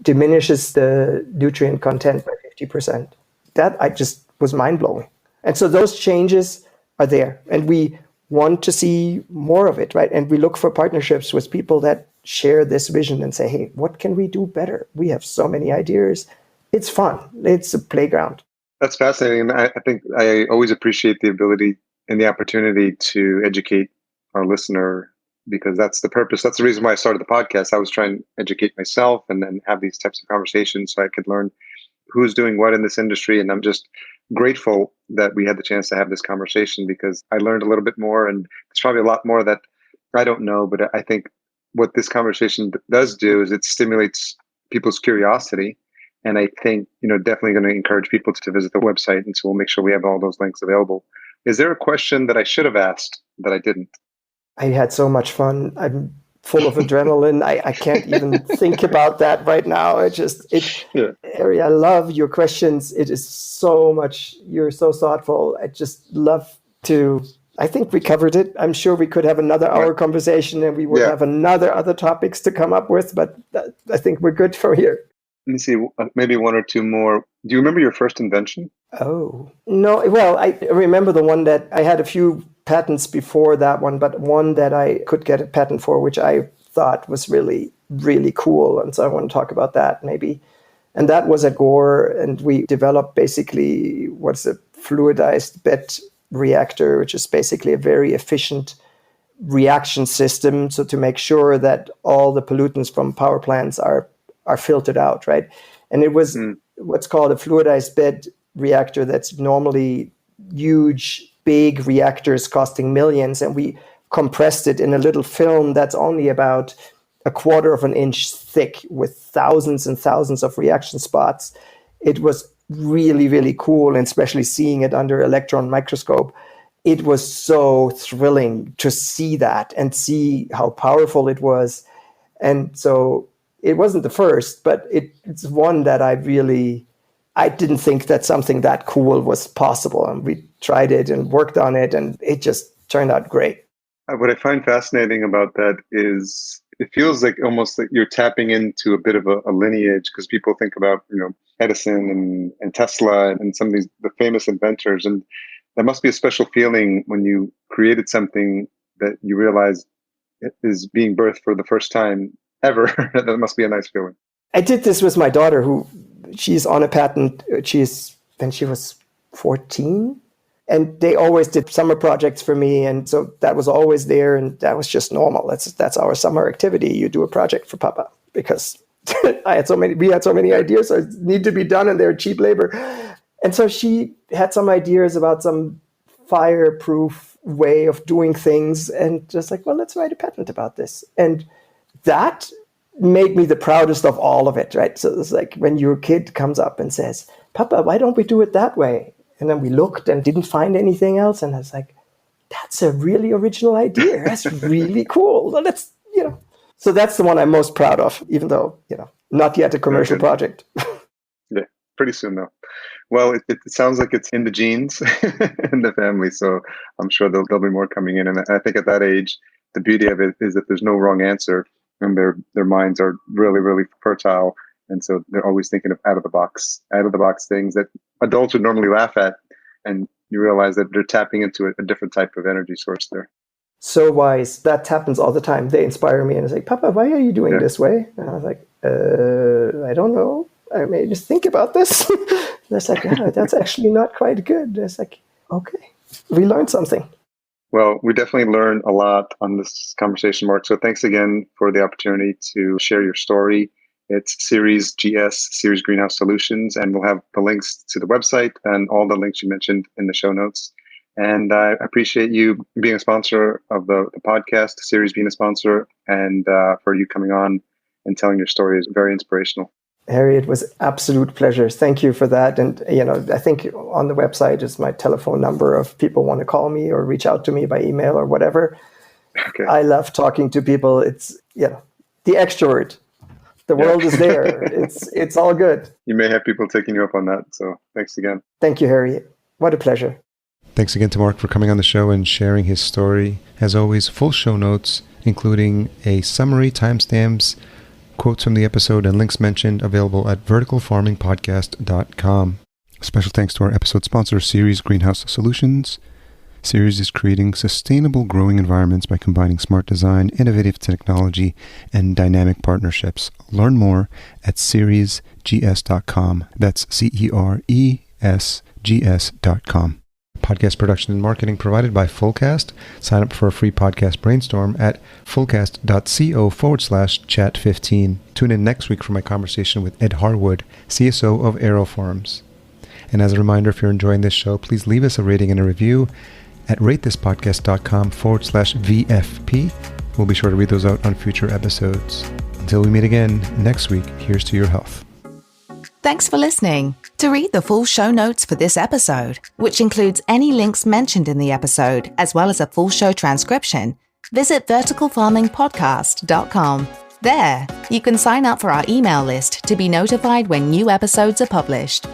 diminishes the nutrient content by 50%. That I just was mind blowing. And so those changes are there. And we want to see more of it, right? And we look for partnerships with people that share this vision and say, hey, what can we do better? We have so many ideas. It's fun. It's a playground. That's fascinating. And I think I always appreciate the ability and the opportunity to educate our listener, because that's the purpose. That's the reason why I started the podcast. I was trying to educate myself and then have these types of conversations so I could learn who's doing what in this industry. And I'm just grateful that we had the chance to have this conversation, because I learned a little bit more, and there's probably a lot more that I don't know. But I think what this conversation does do is it stimulates people's curiosity. And I think, definitely going to encourage people to visit the website. And so we'll make sure we have all those links available. Is there a question that I should have asked that I didn't? I had so much fun. I'm full of adrenaline. I can't even think about that right now. Harry, I love your questions. It is so much. You're so thoughtful. I just love to. I think we covered it. I'm sure we could have another hour conversation, and we would have other topics to come up with. But I think we're good from here. Let me see, maybe one or two more. Do you remember your first invention? Oh, no. Well, I remember the one that I had a few patents before that one, but one that I could get a patent for, which I thought was really, really cool. And so I want to talk about that maybe. And that was at Gore, and we developed basically what's a fluidized bed reactor, which is basically a very efficient reaction system. So to make sure that all the pollutants from power plants are filtered out, right? And it was what's called a fluidized bed reactor that's normally huge, big reactors costing millions. And we compressed it in a little film that's only about a quarter of an inch thick with thousands and thousands of reaction spots. It was really, really cool. And especially seeing it under electron microscope, it was so thrilling to see that and see how powerful it was. And so it wasn't the first, but it's one that I didn't think that something that cool was possible. And we tried it and worked on it, and it just turned out great. What I find fascinating about that is it feels like almost like you're tapping into a bit of a lineage, because people think about, Edison and Tesla and some of the famous inventors. And that must be a special feeling when you created something that you realize is being birthed for the first time ever. That must be a nice feeling. I did this with my daughter, who she's on a patent. When she was 14, and they always did summer projects for me. And so that was always there. And that was just normal. That's our summer activity. You do a project for Papa, because we had so many ideas, so it need to be done, and they're cheap labor. And so she had some ideas about some fireproof way of doing things, and just like, well, let's write a patent about this. And that made me the proudest of all of it, right? So it's like when your kid comes up and says, Papa, why don't we do it that way? And then we looked and didn't find anything else. And I was like, that's a really original idea. That's really cool. Let's, So that's the one I'm most proud of, even though, not yet a commercial project. Yeah, pretty soon though. Well, it sounds like it's in the genes in the family. So I'm sure there'll be more coming in. And I think at that age, the beauty of it is that there's no wrong answer, and their minds are really, really fertile. And so they're always thinking of out of the box things that adults would normally laugh at. And you realize that they're tapping into a different type of energy source there. So wise. That happens all the time. They inspire me and it's like, Papa, why are you doing this way? And I was like, I don't know. I may just think about this. And it's like, that's actually not quite good. It's like, okay, we learned something. Well, we definitely learned a lot on this conversation, Marc. So thanks again for the opportunity to share your story. It's Ceres Greenhouse Solutions, and we'll have the links to the website and all the links you mentioned in the show notes. And I appreciate you being a sponsor of the podcast, Ceres being a sponsor, and for you coming on and telling your story is very inspirational. Harry, it was absolute pleasure. Thank you for that. And, I think on the website is my telephone number if people want to call me or reach out to me by email or whatever. Okay. I love talking to people. It's, the extrovert. The world is there. It's all good. You may have people taking you up on that. So thanks again. Thank you, Harry. What a pleasure. Thanks again to Marc for coming on the show and sharing his story. As always, full show notes, including a summary, timestamps, quotes from the episode, and links mentioned, available at verticalfarmingpodcast.com. Special thanks to our episode sponsor, Ceres Greenhouse Solutions. Ceres is creating sustainable growing environments by combining smart design, innovative technology, and dynamic partnerships. Learn more at ceresgs.com. That's CERESGS.com. Podcast production and marketing provided by Fullcast. Sign up for a free podcast brainstorm at fullcast.co/chat15. Tune in next week for my conversation with Ed Harwood, CSO of Aeroforms. And as a reminder, if you're enjoying this show, please leave us a rating and a review at ratethispodcast.com/VFP. We'll be sure to read those out on future episodes. Until we meet again next week, here's to your health. Thanks for listening. To read the full show notes for this episode, which includes any links mentioned in the episode, as well as a full show transcription, visit verticalfarmingpodcast.com. There, you can sign up for our email list to be notified when new episodes are published.